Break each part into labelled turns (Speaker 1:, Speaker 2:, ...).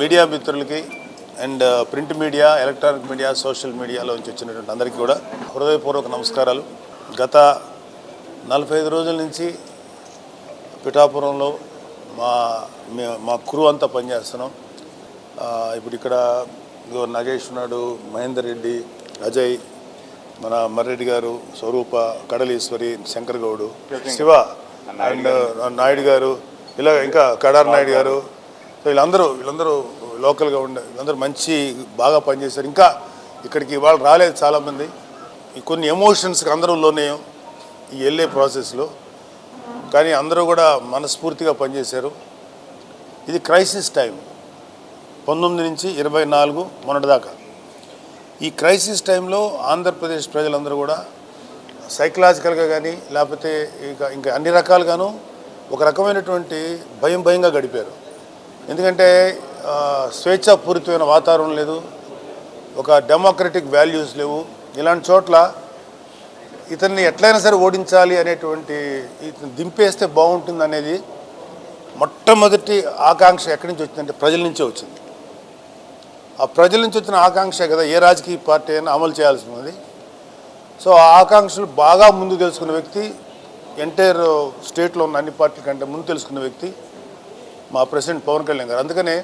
Speaker 1: Media మిత్రులకి and print media, electronic media, social మీడియాలోంచి వచ్చినటువంటి అందరికీ కూడా హృదయపూర్వక నమస్కారాలు. గత 45 రోజుల నుంచి పిఠాపురంలో మా క్రూ అంతా పనిచేస్తున్నాం. ఇప్పుడు ఇక్కడ నాగేష్ ఉన్నాడు, మహేందర్ రెడ్డి, అజయ్, మన మర్రెడ్డి గారు, స్వరూప, కడలీశ్వరి, శంకర్ గౌడు, శివ అండ్ నాయుడు గారు, ఇలా ఇంకా కడార్ నాయుడు గారు. సో వీళ్ళందరూ లోకల్గా ఉండే వీళ్ళందరూ బాగా పనిచేశారు. ఇంకా ఇక్కడికి ఇవాళ రాలేదు చాలామంది. కొన్ని ఎమోషన్స్కి అందరూ లోనేయం ఈ వెళ్ళే ప్రాసెస్లో, కానీ అందరూ కూడా మనస్ఫూర్తిగా పనిచేశారు. ఇది క్రైసిస్ టైం, 19 నుంచి 24 మొన్నటిదాకా. ఈ క్రైసిస్ టైంలో ఆంధ్రప్రదేశ్ ప్రజలందరూ కూడా సైకలాజికల్గా కానీ లేకపోతే ఇంకా అన్ని రకాలుగాను ఒక రకమైనటువంటి భయంగా గడిపారు. ఎందుకంటే స్వేచ్ఛాపూరితమైన వాతావరణం లేదు, ఒక డెమోక్రటిక్ వాల్యూస్ లేవు. ఇలాంటి చోట్ల ఇతన్ని ఎట్లయినా సరే ఓడించాలి అనేటువంటి, ఇతను దింపేస్తే బాగుంటుంది అనేది మొట్టమొదటి ఆకాంక్ష ఎక్కడి నుంచి వచ్చిందంటే ప్రజల నుంచే వచ్చింది. ఆ ప్రజల నుంచి వచ్చిన ఆకాంక్ష కదా ఏ రాజకీయ పార్టీ అయినా అమలు చేయాల్సి ఉన్నది. సో ఆ ఆకాంక్షలు బాగా ముందు తెలుసుకున్న వ్యక్తి, ఎంటైర్ స్టేట్లో ఉన్న అన్ని పార్టీల కంటే ముందు తెలుసుకున్న వ్యక్తి మా ప్రెసిడెంట్ పవన్ కళ్యాణ్ గారు. అందుకనే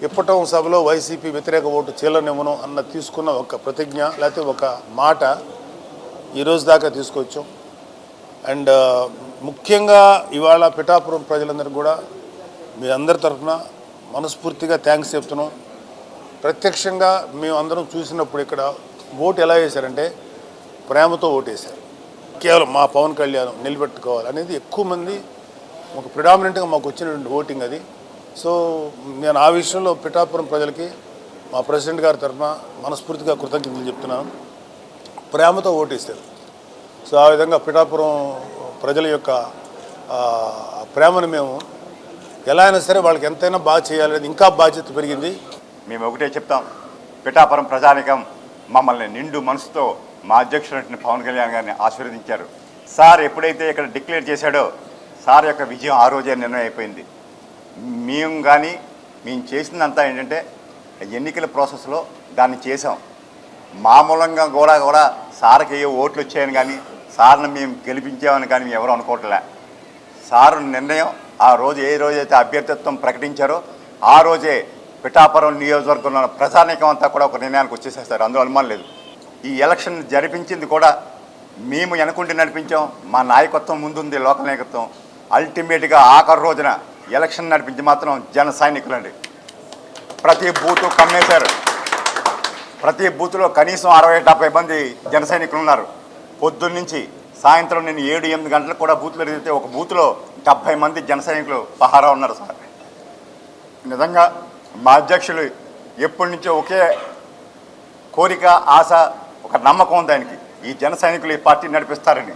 Speaker 1: ఇప్పటం సభలో వైసీపీ వ్యతిరేక ఓటు చీలనివ్వను అన్న తీసుకున్న ఒక ప్రతిజ్ఞ లేకపోతే ఒక మాట ఈరోజు దాకా తీసుకొచ్చాం. అండ్ ముఖ్యంగా ఇవాళ పిఠాపురం ప్రజలందరికీ కూడా మీ అందరి తరఫున మనస్ఫూర్తిగా థ్యాంక్స్ చెప్తున్నాం. ప్రత్యక్షంగా మేము అందరం చూసినప్పుడు ఇక్కడ ఓటు ఎలా వేశారంటే ప్రేమతో ఓటేశారు. కేవలం మా పవన్ కళ్యాణ్ నిలబెట్టుకోవాలి అనేది ఎక్కువ మంది ఒక ప్రిడామినెంట్గా మాకు వచ్చినటువంటి ఓటింగ్ అది. సో నేను ఆ విషయంలో పిఠాపురం ప్రజలకి మా ప్రెసిడెంట్ గారి తరఫున మనస్ఫూర్తిగా కృతజ్ఞతలు చెప్తున్నాను. ప్రేమతో ఓటేస్తారు. సో ఆ విధంగా పిఠాపురం ప్రజల యొక్క ప్రేమను మేము ఎలా అయినా సరే వాళ్ళకి ఎంతైనా బాగా చేయాలనేది ఇంకా బాధ్యత పెరిగింది.
Speaker 2: మేము ఒకటే చెప్తాం, పిఠాపురం ప్రజానికం మమ్మల్ని నిండు మనసుతో మా అధ్యక్షుడు పవన్ కళ్యాణ్ గారిని ఆశీర్వదించారు. సార్ ఎప్పుడైతే ఇక్కడ డిక్లేర్ చేశాడో సార్ యొక్క విజయం ఆ రోజే నిర్ణయం అయిపోయింది. మేము చేసిందంతా ఏంటంటే ఎన్నికల ప్రాసెస్లో దాన్ని చేసాం. మామూలంగా కూడా సార్కి ఏ ఓట్లు వచ్చాయని కానీ సార్ని మేము గెలిపించామని కానీ మేము ఎవరు అనుకోవట్లే. సారు నిర్ణయం ఆ రోజు ఏ రోజైతే అభ్యర్థిత్వం ప్రకటించారో ఆ రోజే పిఠాపురం నియోజకవర్గంలో ప్రజానీకం అంతా కూడా ఒక నిర్ణయానికి వచ్చేసేస్తారు, అందులో అనుమానం లేదు. ఈ ఎలక్షన్ జరిపించింది కూడా మేము వెనకుండి నడిపించాం. మా నాయకత్వం ముందుంది, లోకల్ నాయకత్వం. అల్టిమేట్గా ఆఖరి రోజున ఎలక్షన్ నడిపించి మాత్రం జన సైనికులండి. ప్రతి బూతు కమ్మేశారు. ప్రతి బూత్లో కనీసం 60-70 మంది జన సైనికులు ఉన్నారు. పొద్దున్నుంచి సాయంత్రం నేను 7-8 గంటలకు కూడా బూత్లో తిరిగితే ఒక బూత్లో 70 మంది జన సైనికులు పహారా ఉన్నారు సార్. నిజంగా మా అధ్యక్షులు ఎప్పటి నుంచో ఒకే కోరిక, ఆశ, ఒక నమ్మకం ఉంది ఆయనకి, ఈ జన సైనికులు ఈ పార్టీ నడిపిస్తారని.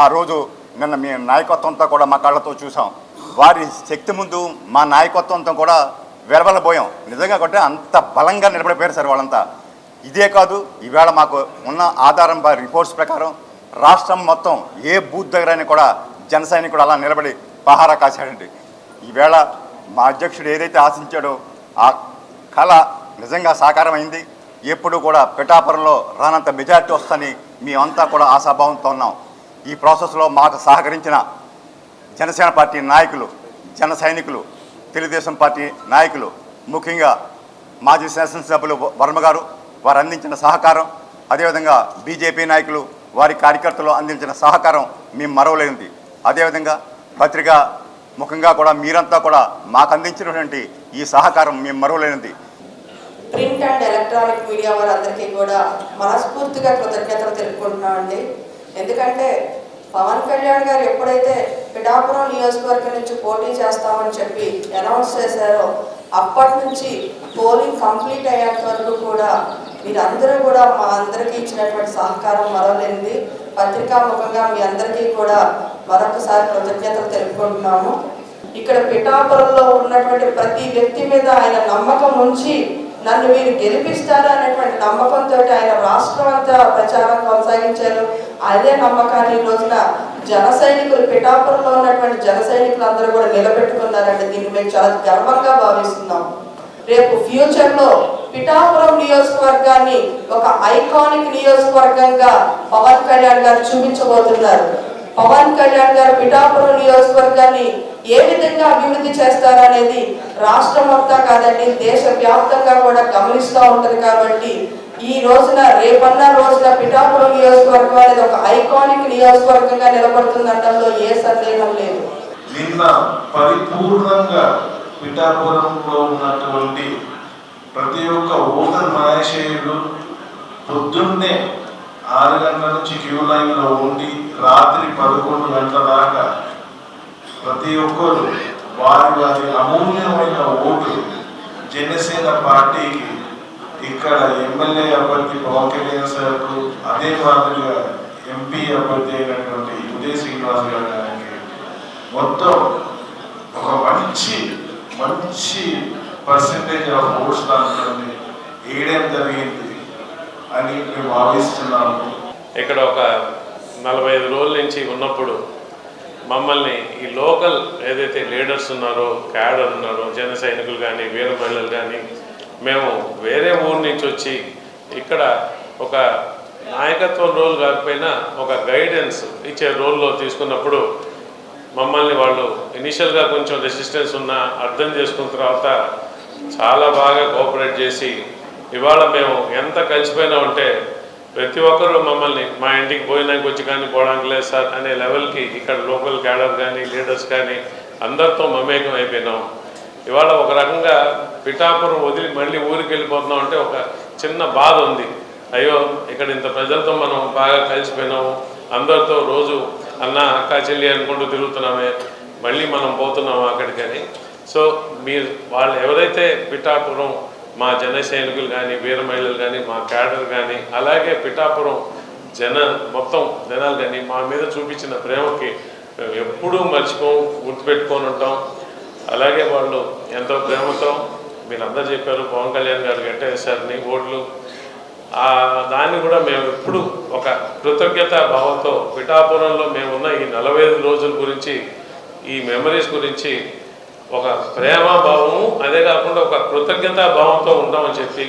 Speaker 2: ఆ రోజు నిన్న మీ నాయకత్వంతో కూడా మా కళ్ళతో చూసాం. వారి శక్తి ముందు మా నాయకత్వంతో కూడా వెరవలబోయాం. నిజంగా కొట్టే అంత బలంగా నిలబడిపోయారు సార్ వాళ్ళంతా. ఇదే కాదు, ఈవేళ మాకు ఉన్న ఆధారం రిపోర్ట్స్ ప్రకారం రాష్ట్రం మొత్తం ఏ బూత్ దగ్గరైనా కూడా జన సైనికుడు అలా నిలబడి పహారా కాశాడండి. ఈవేళ మా అధ్యక్షుడు ఏదైతే ఆశించాడో ఆ కళ నిజంగా సాకారం అయింది. ఎప్పుడు కూడా పిఠాపురంలో రానంత మెజార్టీ వస్తుందని మేమంతా కూడా ఆశాభావంతో ఉన్నాం. ఈ ప్రాసెస్లో మాకు సహకరించిన జనసేన పార్టీ నాయకులు, జన సైనికులు, తెలుగుదేశం పార్టీ నాయకులు, ముఖ్యంగా మాజీ శాసనసభ్యులు వర్మ గారు, వారు అందించిన సహకారం, అదేవిధంగా బీజేపీ నాయకులు, వారి కార్యకర్తలు అందించిన సహకారం మేము మరవలేనిది. అదేవిధంగా పత్రికా ముఖంగా కూడా మీరంతా కూడా మాకు అందించినటువంటి ఈ సహకారం మేము మరవలేనిది.
Speaker 3: ప్రింట్ అండ్ ఎలక్ట్రానిక్ మీడియా వారందరికీ కూడా మనస్ఫూర్తిగా కృతజ్ఞతలు తెలుపుకుంటున్నామండి. ఎందుకంటే పవన్ కళ్యాణ్ గారు ఎప్పుడైతే పిఠాపురం నియోజకవర్గం నుంచి పోటీ చేస్తామని చెప్పి అనౌన్స్ చేశారో అప్పటి నుంచి పోలింగ్ కంప్లీట్ అయ్యేంత వరకు కూడా మీరందరూ కూడా మా అందరికీ ఇచ్చినటువంటి సహకారం మరవలేనిది. పత్రికాముఖంగా మీ అందరికీ కూడా మరొకసారి కృతజ్ఞతలు తెలుపుకుంటున్నాము. ఇక్కడ పిఠాపురంలో ఉన్నటువంటి ప్రతి వ్యక్తి మీద ఆయన నమ్మకం ఉంచి నన్ను మీరు గెలిపిస్తారు అనేటువంటి నమ్మకంతో ఆయన రాష్ట్రం అంతా ప్రచారం కొనసాగించారు. అదే నమ్మకాన్ని ఈ రోజున జన సైనికులు, పిఠాపురంలో ఉన్నటువంటి జన సైనికులు అందరూ కూడా నిలబెట్టుకున్నారంటే దీన్ని మేము చాలా గర్వంగా భావిస్తున్నాం. రేపు ఫ్యూచర్లో పిఠాపురం నియోజకవర్గాన్ని ఒక ఐకానిక్ నియోజకవర్గంగా పవన్ కళ్యాణ్ గారు చూపించబోతున్నారు. పవన్ కళ్యాణ్ గారు పిఠాపురం నియోజకవర్గాన్ని ఏ విధంగా అభివృద్ధి చేస్తారనేది రాష్ట్రం మొత్తం కాదండి, దేశ వ్యాప్తంగా కూడా గమనిస్తూ ఉంటుంది. కాబట్టి ఈ రోజున రేపన్న రోజున పిఠాపురం నియోజకవర్గం అనేది ఒక ఐకానిక్ నియోజకవర్గంగా నిలబడుతుందనడంలో ఏ సందేహం లేదు.
Speaker 4: నిన్న పరిపూర్ణంగా పిఠాపురంలో ఉన్నటువంటి ప్రతి ఒక్క ఓటర్ మహేషేయుడు పొద్దున్నే 6 గంటల నుంచి క్యూ లైన్లో ఉండి రాత్రి 11 గంటల దాకా ప్రతి ఒక్కరు వారి వారి అమూల్యమైన ఓటు జనసేన పార్టీకి ఇక్కడ ఎమ్మెల్యే అభ్యర్థి పవన్ కళ్యాణ్ సార్కు, అదే మాదిరిగా ఎంపీ అభ్యర్థి అయినటువంటి ఉదయ్ శ్రీనివాస్ గారికి మొత్తం ఒక మంచి పర్సెంటేజ్ ఆఫ్ ఓట్స్ దాంట్లో వేయడం జరిగింది అని మేము భావిస్తున్నాము.
Speaker 5: ఇక్కడ ఒక 45 రోజుల నుంచి ఉన్నప్పుడు మమ్మల్ని ఈ లోకల్ ఏదైతే లీడర్స్ ఉన్నారో, క్యాడర్ ఉన్నారో, జన సైనికులు కానీ, వీర మహిళలు కానీ, మేము వేరే ఊరు నుంచి వచ్చి ఇక్కడ ఒక నాయకత్వం రోల్ కాకపోయినా ఒక గైడెన్స్ ఇచ్చే రోల్లో తీసుకున్నప్పుడు మమ్మల్ని వాళ్ళు ఇనిషియల్గా కొంచెం రెసిస్టెన్స్ ఉన్నా అర్థం చేసుకున్న తర్వాత చాలా బాగా కోఆపరేట్ చేసి ఇవాళ మేము ఎంత కలిసిపోయినా ఉంటే ప్రతి ఒక్కరూ మమ్మల్ని మా ఇంటికి పోయినాకి వచ్చి కానీ పోవడానికి లేదు సార్ అనే లెవెల్కి ఇక్కడ లోకల్ క్యాడర్ కానీ, లీడర్స్ కానీ అందరితో మమేకం అయిపోయినాం. ఇవాళ ఒక రకంగా పిఠాపురం వదిలి మళ్ళీ ఊరికి వెళ్ళిపోతున్నాం అంటే ఒక చిన్న బాధ ఉంది. అయ్యో ఇక్కడ ఇంత ప్రజలతో మనం బాగా కలిసిపోయినాము, అందరితో రోజు అన్న అక్క చెల్లి అనుకుంటూ తిరుగుతున్నామే, మళ్ళీ మనం పోతున్నాము అక్కడికని. సో మీరు వాళ్ళు ఎవరైతే పిఠాపురం మా జన సైనికులు కానీ, వీర మహిళలు కానీ, మా క్యాడర్ కానీ, అలాగే పిఠాపురం మొత్తం జనాలు కానీ మా మీద చూపించిన ప్రేమకి ఎప్పుడూ గుర్తుపెట్టుకొని ఉంటాం. అలాగే వాళ్ళు ఎంతో ప్రేమతో మీరందరూ చెప్పారు పవన్ కళ్యాణ్ గారు గట్టేశారని ఓట్లు, దాన్ని కూడా మేము ఎప్పుడు ఒక కృతజ్ఞతా భావంతో పిఠాపురంలో మేమున్న ఈ 45 రోజుల గురించి, ఈ మెమరీస్ గురించి ఒక ప్రేమాభావము, అదే కాకుండా ఒక కృతజ్ఞతా భావంతో ఉంటామని చెప్పి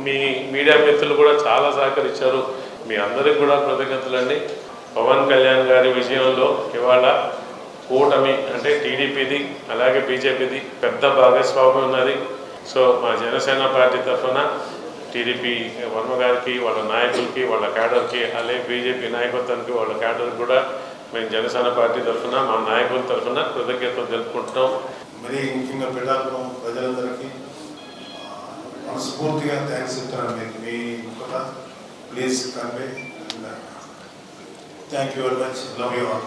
Speaker 5: మీ మీడియా మిత్రులు కూడా చాలా సహకరించారు. మీ అందరికి కూడా కృతజ్ఞతలండి. పవన్ కళ్యాణ్ గారి విజయంలో ఇవాళ కూటమి అంటే టీడీపీది అలాగే బీజేపీది పెద్ద భాగస్వామ్యం ఉన్నది. సో మా జనసేన పార్టీ తరఫున టీడీపీ వర్మ గారికి, వాళ్ళ నాయకులకి, వాళ్ళ క్యాడర్కి, అలాగే బీజేపీ నాయకత్వానికి, వాళ్ళ క్యాడర్కి కూడా మేము జనసేన పార్టీ తరఫున మా నాయకుల తరఫున కృతజ్ఞతలు తెలుపుకుంటున్నాం.
Speaker 1: మరి ముఖ్యంగా పిఠాపురం ప్రజలందరికీ మనస్ఫూర్తిగా థ్యాంక్స్ చెప్తున్నాను. మీ ముఖత please convey. Thank you very much. Love you all.